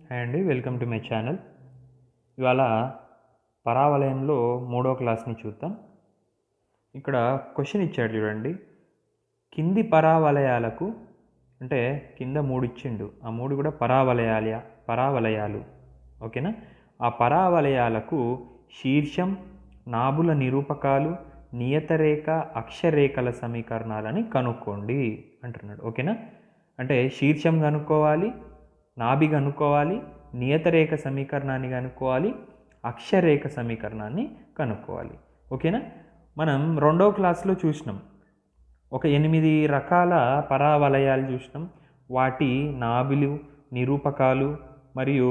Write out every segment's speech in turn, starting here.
Hi అండి, welcome to my channel. ఇవాళ పరావలయంలో 3వ క్లాస్ని చూద్దాం. ఇక్కడ క్వశ్చన్ ఇచ్చాడు చూడండి. కింది పరావలయాలకు, అంటే కింద 3 ఇచ్చిండు, ఆ 3 కూడా పరావలయాలు. ఓకేనా? ఆ పరావలయాలకు శీర్షం, నాభుల నిరూపకాలు, నియతరేఖ, అక్షరేఖల సమీకరణాలని కనుక్కోండి అంటున్నాడు. ఓకేనా? అంటే శీర్షం కనుక్కోవాలి, నాభి కనుక్కోవాలి, నియతరేఖ సమీకరణాన్ని కనుక్కోవాలి, అక్షరేఖ సమీకరణాన్ని కనుక్కోవాలి. ఓకేనా? మనం 2వ క్లాస్లో చూసినాం, ఒక 8 రకాల పరావలయాలు చూసినాం. వాటి నాభిలు, నిరూపకాలు మరియు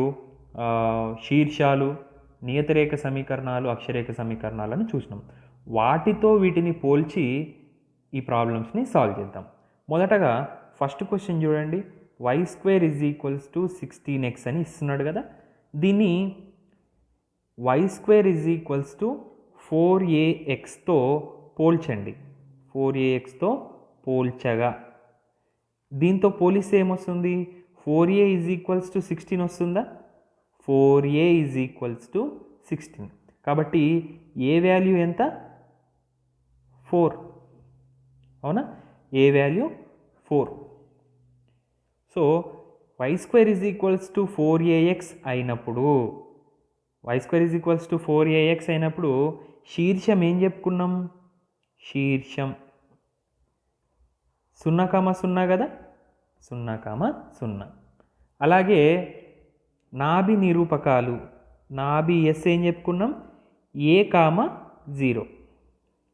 శీర్షాలు, నియతరేఖ సమీకరణాలు, అక్షరేఖ సమీకరణాలను చూసినాం. వాటితో వీటిని పోల్చి ఈ ప్రాబ్లమ్స్ని సాల్వ్ చేద్దాం. మొదటగా ఫస్ట్ క్వశ్చన్ చూడండి. y² = 16x అని ఇస్తున్నాడు కదా. దీన్ని y² = 4axతో పోల్చండి. 4axతో పోల్చగా దీంతో పోలిస్తే ఏమొస్తుంది? 4a = 16 వస్తుందా? 4a = 16. కాబట్టి ఏ వాల్యూ ఎంత? 4. అవునా? ఏ వాల్యూ 4. సో y² = 4ax అయినప్పుడు, y² = 4ax అయినప్పుడు శీర్షం ఏం చెప్పుకున్నాం? శీర్షం 0,0 కదా, 0,0. అలాగే నాభి నిరూపకాలు, నాభి ఎస్ ఏం చెప్పుకున్నాం? a,0.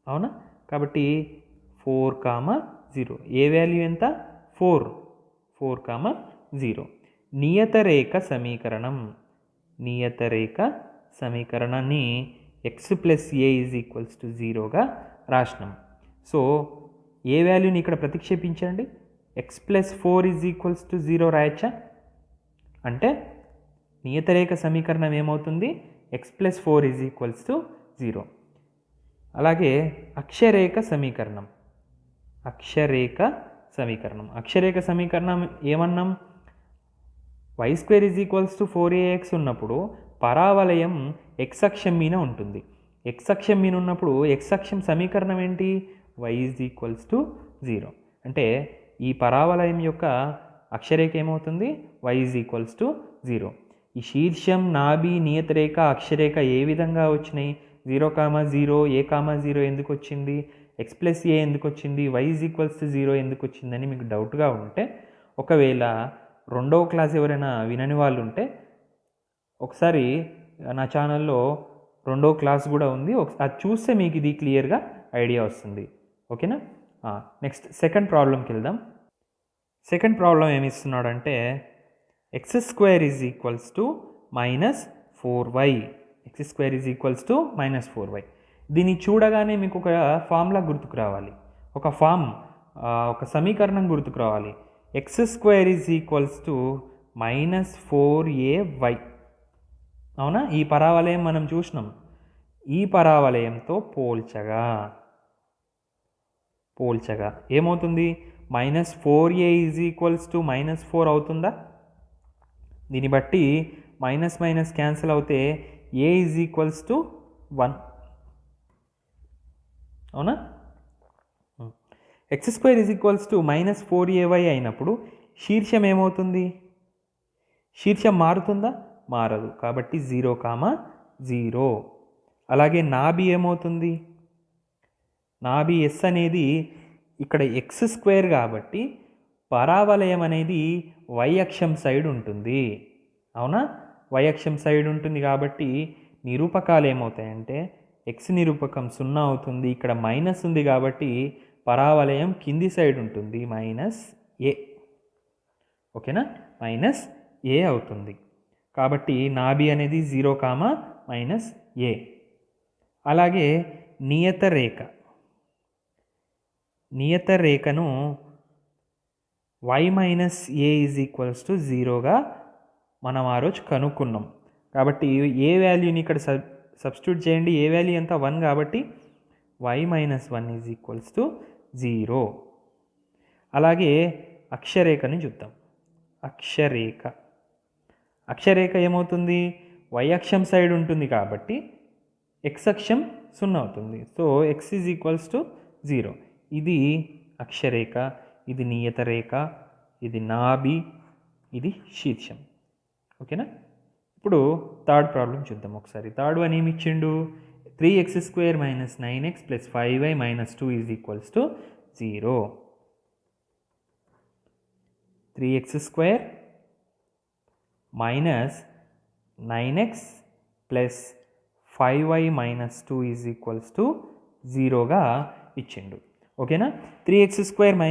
అవునా? కాబట్టి 4,0. ఏ వాల్యూ ఎంత? 4. 4,0. నియతరేఖ సమీకరణం, నియతరేఖ సమీకరణాన్ని x + a = 0గా రాసినాం. సో ఏ వాల్యూని ఇక్కడ ప్రతిక్షేపించండి. x + 4 = 0 రాయచ్చా? అంటే నియతరేఖ సమీకరణం ఏమవుతుంది? x + 4 = 0. అలాగే అక్షరేఖ సమీకరణం, అక్షరేఖ సమీకరణం ఏమన్నాం? y² = 4ax ఉన్నప్పుడు పరావలయం x అక్షం మీద ఉంటుంది. x అక్షం మీద ఉన్నప్పుడు x అక్షం సమీకరణం ఏంటి? y = 0. అంటే ఈ పరావలయం యొక్క అక్షరేఖ ఏమవుతుంది? y = 0. ఈ శీర్షం, నాభి, నియతరేఖ, అక్షరేఖ ఏ విధంగా వచ్చినాయి? 0,0, a,0 ఎందుకు వచ్చింది? x + a ఎందుకు వచ్చింది? y = 0 ఎందుకు వచ్చిందని మీకు డౌట్గా ఉంటే, ఒకవేళ 2వ క్లాస్ ఎవరైనా వినని వాళ్ళు ఉంటే ఒకసారి నా ఛానల్లో 2వ క్లాస్ కూడా ఉంది, అది చూస్తే మీకు ఇది క్లియర్గా ఐడియా వస్తుంది. ఓకేనా? నెక్స్ట్ సెకండ్ ప్రాబ్లంకి వెళ్దాం. సెకండ్ ప్రాబ్లం ఏమి ఇస్తున్నాడంటే x² = -4y, x² = -4y. దీన్ని చూడగానే మీకు ఒక ఫార్ములా గుర్తుకు రావాలి, ఒక సమీకరణం గుర్తుకు రావాలి. x² = -4ay. అవునా? ఈ పరావలయం మనం చూసినాం. ఈ పరావలయంతో పోల్చగా ఏమవుతుంది? -4a = -4 అవుతుందా? దీన్ని బట్టి మైనస్ మైనస్ క్యాన్సిల్ అవుతే a = 1. అవునా? x² = -4ay అయినప్పుడు శీర్షం ఏమవుతుంది? శీర్షం మారుతుందా? మారదు. కాబట్టి 0,0. అలాగే నాభి ఏమవుతుంది? నాభి s అనేది ఇక్కడ x² కాబట్టి పరావలయం అనేది y అక్షం సైడ్ ఉంటుంది. అవునా? y అక్షం సైడ్ ఉంటుంది కాబట్టి నిరూపకాలు ఏమవుతాయంటే x నిరూపకం 0 అవుతుంది. ఇక్కడ మైనస్ ఉంది కాబట్టి పరావలయం కింది సైడ్ ఉంటుంది, -a. ఓకేనా? -a అవుతుంది. కాబట్టి నాభి అనేది 0,-a. అలాగే నియతరేఖను y - a = 0గా మనం ఆ రోజు కనుక్కున్నాం. కాబట్టి ఏ వాల్యూని ఇక్కడ సబ్స్టిట్యూట్ చేయండి. ఏ వాల్యూ ఎంత? 1 కాబట్టి y - 1 = 0. అలాగే అక్షరేఖని చూద్దాం. అక్షరేఖ అక్షరేఖ ఏమవుతుంది, y అక్షం సైడ్ ఉంటుంది కాబట్టి x అక్షం 0 అవుతుంది. So x is equals to 0. ఇది అక్షరేఖ, ఇది నియత రేఖ, ఇది నాభి, ఇది శీర్షం. ఓకేనా. ఇప్పుడు థర్డ్ ప్రాబ్లం చూద్దాం ఒకసారి. థర్డ్ వన్ ఏమి ఇచ్చిండు, 3x² - 9x + 5y - 2 is equals to 0. 3x² - 9x + 5y - 2 is equals to 0గా ఇచ్చిండు. ఓకేనా. 3x² -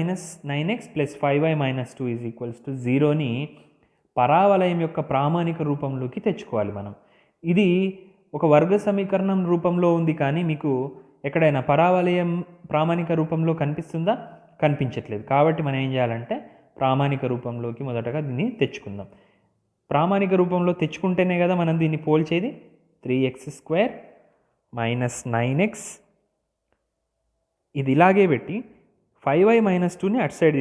9x + 5y - 2 is equals to 0ని పరావలయం యొక్క ప్రామాణిక రూపంలోకి తెచ్చుకోవాలి మనం. ఇది ఒక వర్గ సమీకరణం రూపంలో ఉంది, కానీ మీకు ఎక్కడైనా పరావలయం ప్రామాణిక రూపంలో కనిపిస్తుందా, కనిపించట్లేదు. కాబట్టి మనం ఏం చేయాలంటే ప్రామాణిక రూపంలోకి మొదటగా దీన్ని తెచ్చుకుందాం. ప్రామాణిక రూపంలో తెచ్చుకుంటేనే కదా మనం దీన్ని పోల్చేది. 3x² - 9x ఇది ఇలాగే పెట్టి 5y - 2ని అటు సైడ్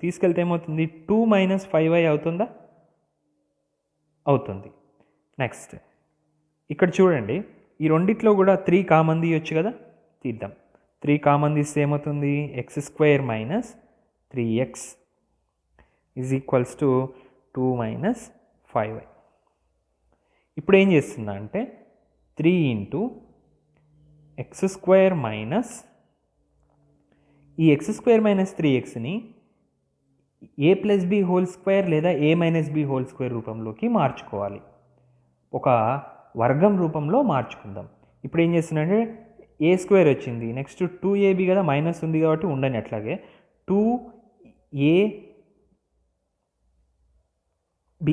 తీసుకెళ్తే ఏమవుతుంది, 2 - 5y అవుతుందా, అవుతుంది. నెక్స్ట్ ఇక్కడ చూడండి, ఈ రెండిట్లో కూడా 3 కామన్ తీయొచ్చు కదా, తీద్దాం. 3 కామన్ తీస్తే ఏమవుతుంది, x² - 3x is equals to 2 - 5y. ఇప్పుడు ఏం చేస్తున్నా అంటే 3 × x² ఈ x² - 3xని a + b² లేదా a - b² రూపంలోకి మార్చుకోవాలి. ఒక వర్గం రూపంలో మార్చుకుందాం. ఇప్పుడు ఏం చేస్తున్నా అంటే a² వచ్చింది, నెక్స్ట్ 2ab కదా, మైనస్ ఉంది కాబట్టి ఉండని అట్లాగే 2ab.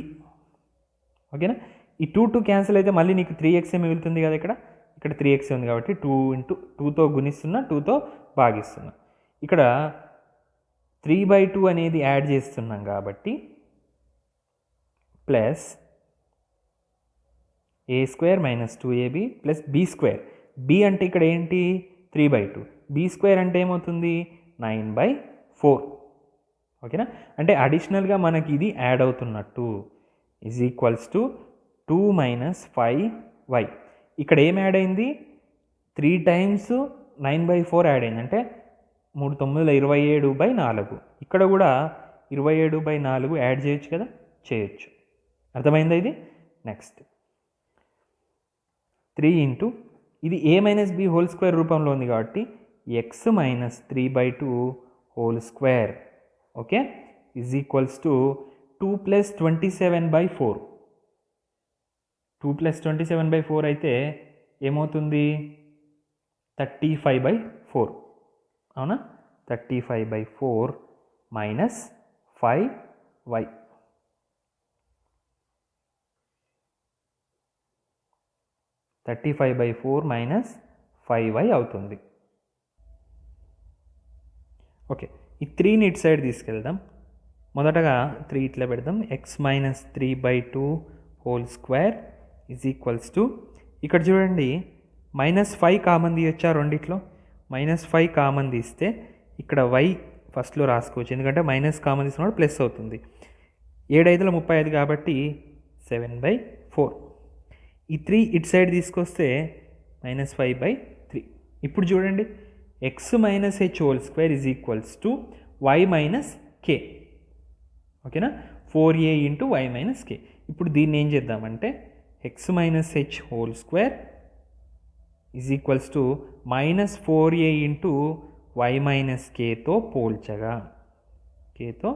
ఓకేనా. ఈ 2 క్యాన్సిల్ అయితే మళ్ళీ నీకు 3x మిగులుతుంది కదా, ఇక్కడ 3x ఉంది కాబట్టి 2 × 2తో గుణిస్తున్నా, 2తో భాగిస్తున్నా. ఇక్కడ 3/2 అనేది యాడ్ చేస్తున్నాం కాబట్టి plus a² - 2ab + b². b అంటే ఇక్కడ ఏంటి, 3/2. b² అంటే ఏమవుతుంది, 9/4. ఓకేనా. అంటే అడిషనల్గా మనకి ఇది యాడ్ అవుతున్నట్టు ఈజ్ ఈక్వల్స్ టు 2 - 5y. ఇక్కడ ఏం యాడ్ అయింది, 3 టైమ్స్ 9/4 యాడ్ అయింది, అంటే 3 × 9 = 27/4. ఇక్కడ కూడా 27/4 యాడ్ చేయొచ్చు కదా, చేయొచ్చు. అర్థమైందా ఇది. నెక్స్ట్ 3 × ఇది a - b² రూపంలో ఉంది కాబట్టి x - 3/2² okay is equals to 2 + 27/4. 2 + 27/4 అయితే ఏమవుతుంది, 35/4. అవునా. 35/4 - 5y. 35/4 - 5y అవుతుంది. ఓకే. ఈ 3ని ఇటు సైడ్ తీసుకెళ్దాం. మొదటగా 3 ఇట్లా పెడదాం. x - 3/2² ఈజ్ ఈక్వల్స్ టు, ఇక్కడ చూడండి -5 కామన్ తీయొచ్చా రెండిట్లో, -5 కామన్ తీస్తే ఇక్కడ y ఫస్ట్లో రాసుకోవచ్చు, ఎందుకంటే మైనస్ కామన్ తీసుకున్నప్పుడు ప్లస్ అవుతుంది. 7 × 5 = 35 కాబట్టి 7/4. ఈ 3 ఇటు సైడ్ తీసుకొస్తే -5/3. ఇప్పుడు చూడండి x - h² is equals to y - k. ఓకేనా. 4a × y - k. ఇప్పుడు దీన్ని ఏం చేద్దామంటే x - h² is equals to -4a × y - kతో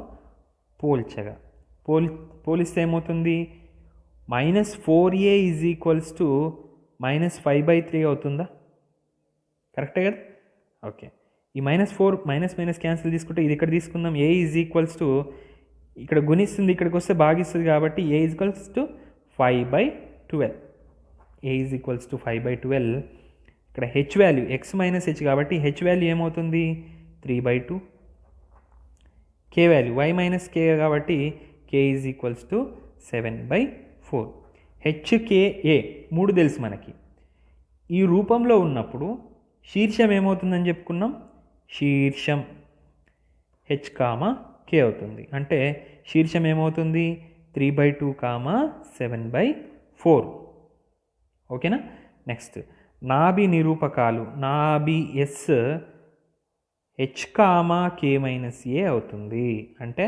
పోలిస్తే ఏమవుతుంది, -4a ఈజ్ ఈక్వల్స్ టు -5/3 అవుతుందా, కరెక్టే కదా. ఓకే. ఈ -4 మైనస్ క్యాన్సిల్ తీసుకుంటే ఇది ఇక్కడ తీసుకుందాం. a ఈజ్ ఈక్వల్స్ టు, ఇక్కడ గుణిస్తుంది, ఇక్కడికి వస్తే భాగిస్తుంది కాబట్టి a is equals to 5/12. a is equals to 5/12. ఇక్కడ h వాల్యూ x - h కాబట్టి h వాల్యూ ఏమవుతుంది, 3/2. k వాల్యూ y - k కాబట్టి k is equals to 7/4. hka 3 తెలుసు మనకి. ఈ రూపంలో ఉన్నప్పుడు శీర్షం ఏమవుతుందని చెప్పుకున్నాం, శీర్షం h, k అవుతుంది. అంటే శీర్షం ఏమవుతుంది, 3/2, 7/4. ఓకేనా. నెక్స్ట్ నాభి నిరూపకాలు. నాభి ఎస్ h, k - a అవుతుంది. అంటే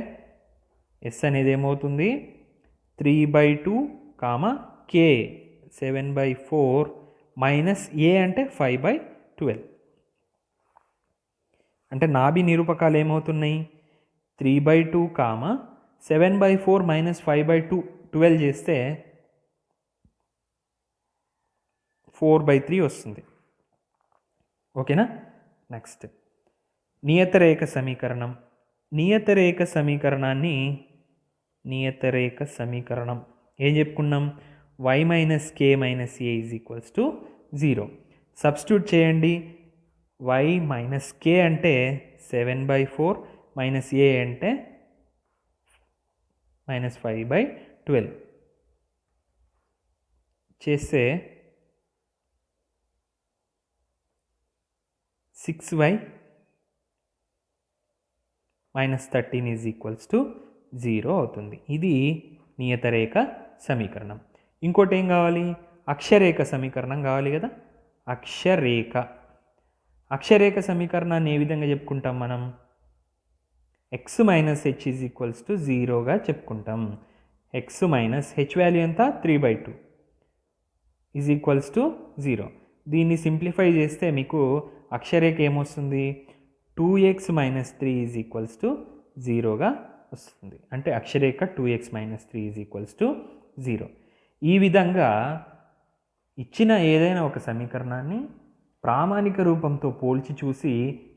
ఎస్ అనేది ఏమవుతుంది 3/2, k 7/4 మైనస్ a అంటే 5/12. అంటే నాభి నిరూపకాలు ఏమవుతున్నాయి 3/2, 7/4 మైనస్ 5/12 చేస్తే 4/3 వస్తుంది. ఓకేనా. నెక్స్ట్ నియతరేఖ సమీకరణం. నియతరేఖ సమీకరణం ఏం చెప్పుకున్నాం, y - k - a = 0. సబ్స్టిట్యూట్ చేయండి. y - k అంటే 7/4 మైనస్ a అంటే -5/12 చేస్తే 6y - 13 = 0 అవుతుంది. ఇది నియతరేఖ సమీకరణం. ఇంకోటి ఏం కావాలి, అక్షరేఖ సమీకరణం కావాలి కదా. అక్షరేఖ సమీకరణాన్ని ఏ విధంగా చెప్పుకుంటాం మనం, x - h = 0గా చెప్పుకుంటాం. x - h వాల్యూ ఎంత 3/2 = 0. దీన్ని సింప్లిఫై చేస్తే మీకు అక్షరేఖ ఏమొస్తుంది 2x - 3 = 0గా వస్తుంది. అంటే అక్షరేఖ 2x - 3 = 0. ఈ విధంగా ఇచ్చిన ఏదైనా ఒక సమీకరణాన్ని ప్రామాణిక రూపంతో పోల్చి చూసి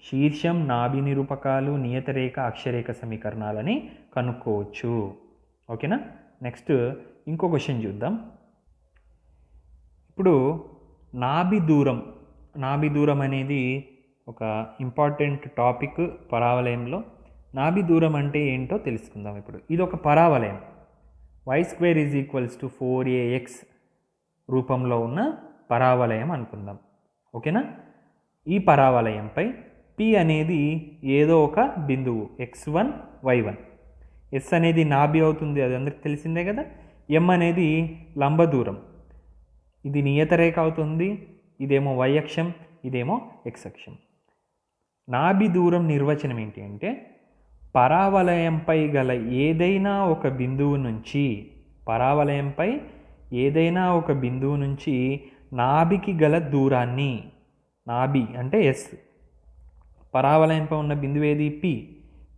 శీర్షం, నాభి నిరూపకాలు, నియతరేఖ, అక్షరేఖ సమీకరణాలని కనుక్కోవచ్చు. ఓకేనా. నెక్స్ట్ ఇంకో క్వశ్చన్ చూద్దాం. ఇప్పుడు నాభి దూరం అనేది ఒక ఇంపార్టెంట్ టాపిక్ పరావలయంలో. నాభి దూరం అంటే ఏంటో తెలుసుకుందాం. ఇప్పుడు ఇది ఒక పరావలయం, y² = 4ax రూపంలో ఉన్న పరావలయం అనుకుందాం. ఓకేనా. ఈ పరావలయంపై P అనేది ఏదో ఒక బిందువు x1, y1. S అనేది నాభి అవుతుంది, అది అందరికి తెలిసిందే కదా. M అనేది లంబ దూరం, ఇది నియతరేఖ అవుతుంది. ఇదేమో y అక్షం, ఇదేమో x అక్షం. నాభి దూరం నిర్వచనం ఏంటి అంటే పరావలయంపై గల ఏదైనా ఒక బిందువు నుంచి నాభికి గల దూరాన్ని, నాభి అంటే S, పరావలయంపై ఉన్న బిందువు ఏది P,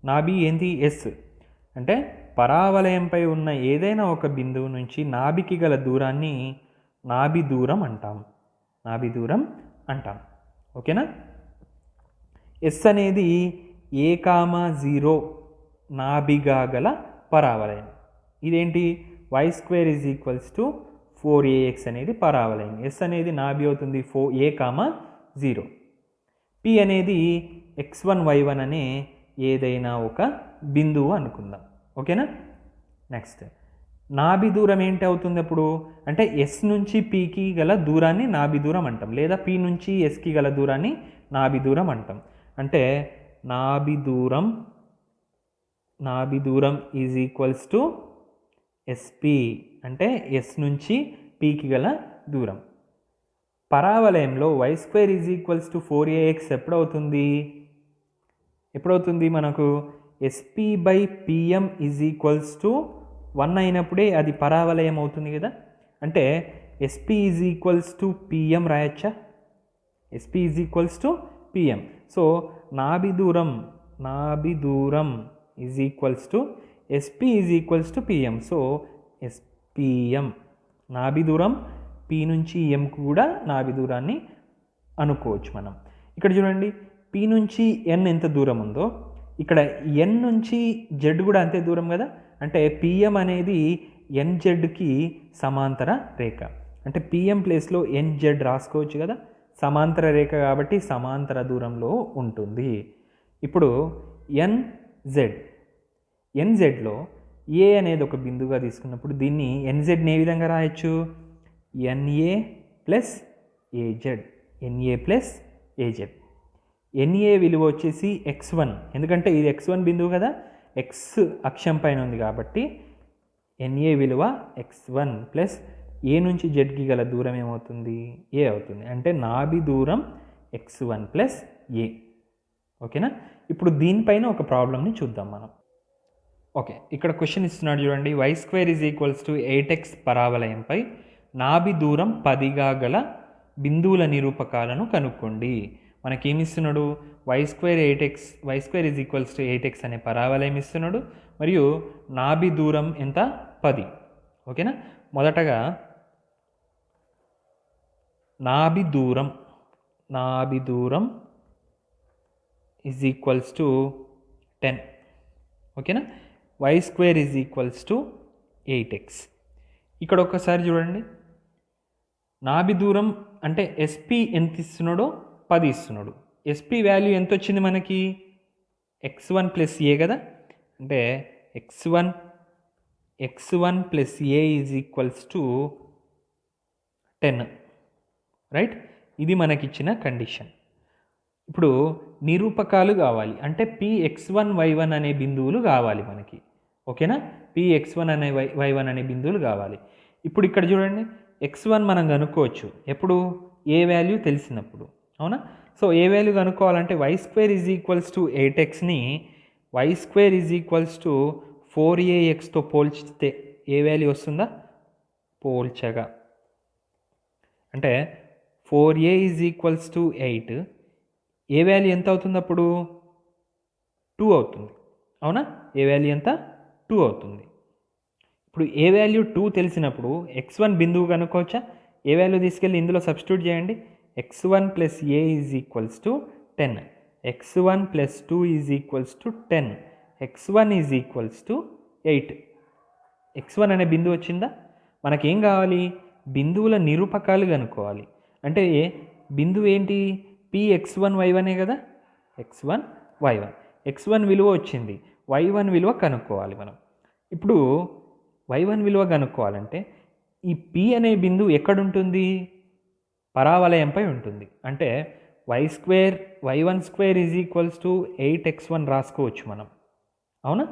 నాభి ఏంటి S. అంటే పరావలయంపై ఉన్న ఏదైనా ఒక బిందువు నుంచి నాభికి గల దూరాన్ని నాభి దూరం అంటాం. ఓకేనా. S అనేది a, 0 నాభిగా గల పరావలయం. ఇదేంటి y² = 4ax అనేది పరావలయం. S అనేది నాభి అవుతుంది a, 0. P అనేది x1, y1 అనే ఏదైనా ఒక బిందువు అనుకుందాం. ఓకేనా. నెక్స్ట్ నాభి దూరం ఏంటి అవుతుంది అప్పుడు అంటే S నుంచి Pకి గల దూరాన్ని నాభి దూరం అంటాం, లేదా P నుంచి Sకి గల దూరాన్ని నాభి దూరం అంటాం. అంటే నాభి దూరం = SP, అంటే S నుంచి Pకి గల దూరం. పరావలయంలో y² = 4ax ఎప్పుడవుతుంది మనకు SP/PM = 1 అయినప్పుడే అది పరావలయం అవుతుంది కదా. అంటే SP = PM రాయచ్చా, SP = PM. So నాభి దూరం = SP = PM. సో SPM, నాభి దూరం P నుంచి M కూడా నాభి దూరాన్ని అనుకోవచ్చు మనం. ఇక్కడ చూడండి P నుంచి N ఎంత దూరం ఉందో, ఇక్కడ N నుంచి Z కూడా అంతే దూరం కదా. అంటే PM అనేది NZకి సమాంతర రేఖ. అంటే PM ప్లేస్లో NZ రాసుకోవచ్చు కదా, సమాంతర రేఖ కాబట్టి సమాంతర దూరంలో ఉంటుంది. ఇప్పుడు NZలో A అనేది ఒక బిందువుగా తీసుకున్నప్పుడు దీన్ని NZని ఏ విధంగా రాయొచ్చు, NA + AZ. NA విలువ వచ్చేసి x1, ఎందుకంటే ఇది x1 బిందువు కదా, x అక్షం పైన ఉంది కాబట్టి ఎన్ఏ విలువ x1 ప్లస్ ఏ నుంచి జెడ్కి గల దూరం ఏమవుతుంది, ఏ అవుతుంది. అంటే నాభి దూరం x1 ప్లస్ ఏ. ఓకేనా. ఇప్పుడు దీనిపైన ఒక ప్రాబ్లమ్ని చూద్దాం మనం. ఓకే, ఇక్కడ క్వశ్చన్ ఇస్తున్నాడు చూడండి. y² = 8x పరావలయంపై నాభి దూరం 10గా గల బిందువుల నిరూపకాలను కనుక్కోండి. మనకేమి ఇస్తున్నాడు, y² = 8x అనే పరావలయం ఇస్తున్నాడు మరియు నాభి దూరం ఎంత, 10. ఓకేనా. మొదటగా నాభి దూరం = 10. ఓకేనా. y² = 8x. ఇక్కడ ఒక్కసారి చూడండి, నాభి దూరం అంటే ఎస్పీ ఎంత ఇస్తున్నాడో 10 ఇస్తున్నాడు. ఎస్పీ వాల్యూ ఎంత వచ్చింది మనకి, x1 ప్లస్ ఏ కదా. అంటే x1 ప్లస్ ఏ = 10, రైట్. ఇది మనకిచ్చిన కండిషన్. ఇప్పుడు నిరూపకాలు కావాలి అంటే px1 y1 అనే బిందువులు కావాలి మనకి. ఓకేనా. px1 అనే y1 అనే బిందువులు కావాలి. ఇప్పుడు ఇక్కడ చూడండి, x1 మనం కనుక్కోవచ్చు ఎప్పుడు, ఏ వాల్యూ తెలిసినప్పుడు. అవునా. సో ఏ వాల్యూ కనుక్కోవాలంటే y² = 8xని y² = 4axతో పోల్చితే ఏ వాల్యూ వస్తుందా, పోల్చగా. అంటే 4a = 8, ఏ వాల్యూ ఎంత అవుతుంది అప్పుడు, 2 అవుతుంది. అవునా. ఏ వాల్యూ ఎంత, 2 అవుతుంది. ఇప్పుడు ఏ వాల్యూ 2 తెలిసినప్పుడు x1 బిందువు కనుక్కోవచ్చా. ఏ వాల్యూ తీసుకెళ్ళి ఇందులో సబ్స్టిట్యూట్ చేయండి. x1 ప్లస్ ఏ = 10, x1 ప్లస్ 2 = 10, x1 = 8. x1 అనే బిందువు వచ్చిందా. మనకేం కావాలి, బిందువుల నిరూపకాలు కనుక్కోవాలి. అంటే బిందువు ఏంటి, px1 y1 కదా. x1 y1, x1 విలువ వచ్చింది, y1 విలువ కనుక్కోవాలి మనం. ఇప్పుడు y1 విలువ కనుక్కోవాలంటే ఈ p అనే బిందువు ఎక్కడుంటుంది, పరావలయంపై ఉంటుంది. అంటే y1² = 8x1 రాసుకోవచ్చు మనం. అవునా.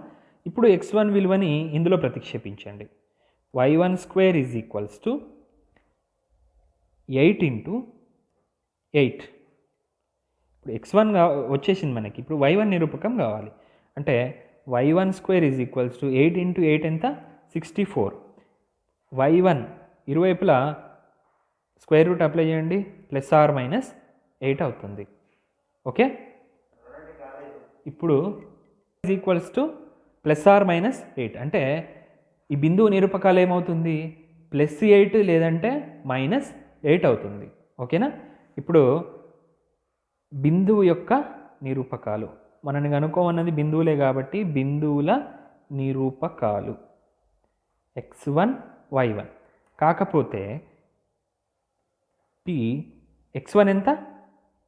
ఇప్పుడు x1 విలువని ఇందులో ప్రతిక్షేపించండి. y1² = 8 × 8. ఇప్పుడు x1 వచ్చేసింది మనకి. ఇప్పుడు y1 నిరూపకం కావాలి. అంటే y1² = 8 × 8 ఎంత, 64. y1 ఇరువైపులా స్క్వేర్ రూట్ అప్లై చేయండి, ±8 అవుతుంది. ఓకే. ఇప్పుడు +8 అంటే ఈ బిందువు నిరూపకాలు ఏమవుతుంది, +8 లేదంటే -8 అవుతుంది. ఓకేనా. ఇప్పుడు బిందువు యొక్క నిరూపకాలు మనని కనుక్కోమన్నది బిందువులే కాబట్టి బిందువుల నిరూపకాలు x1 y1. కాకపోతే x1 ఎంత,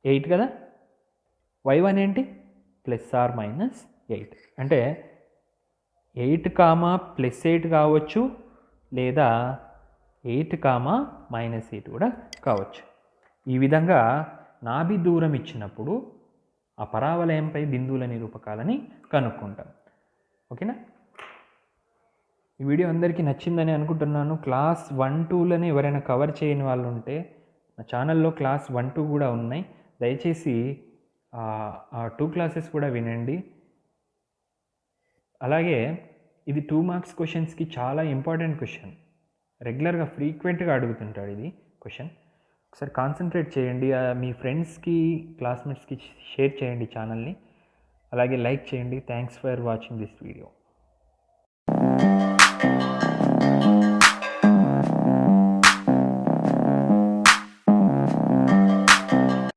8 కదా. y1 ఏంటి, ±8. అంటే 8, +8 కావచ్చు లేదా 8, -8 కూడా కావచ్చు. ఈ విధంగా నాభి దూరం ఇచ్చినప్పుడు ఆ పరావలయంపై బిందువుల నిరూపకాలని కనుక్కుంటాం. ఓకేనా. ఈ వీడియో అందరికీ నచ్చిందని అనుకుంటున్నాను. క్లాస్ 1, 2లని ఎవరైనా కవర్ చేయని వాళ్ళు ఉంటే నా ఛానల్లో క్లాస్ 1, 2 కూడా ఉన్నాయి. దయచేసి ఆ 2 క్లాసెస్ కూడా వినండి. అలాగే ఇది 2 మార్క్స్ క్వశ్చన్స్కి చాలా ఇంపార్టెంట్ క్వశ్చన్. రెగ్యులర్గా ఫ్రీక్వెంట్గా అడుగుతుంటాడు ఇది క్వశ్చన్. ఒకసారి కాన్సన్ట్రేట్ చేయండి. మీ ఫ్రెండ్స్కి, క్లాస్మేట్స్కి షేర్ చేయండి ఛానల్ని. అలాగే లైక్ చేయండి. Thanks for watching this video.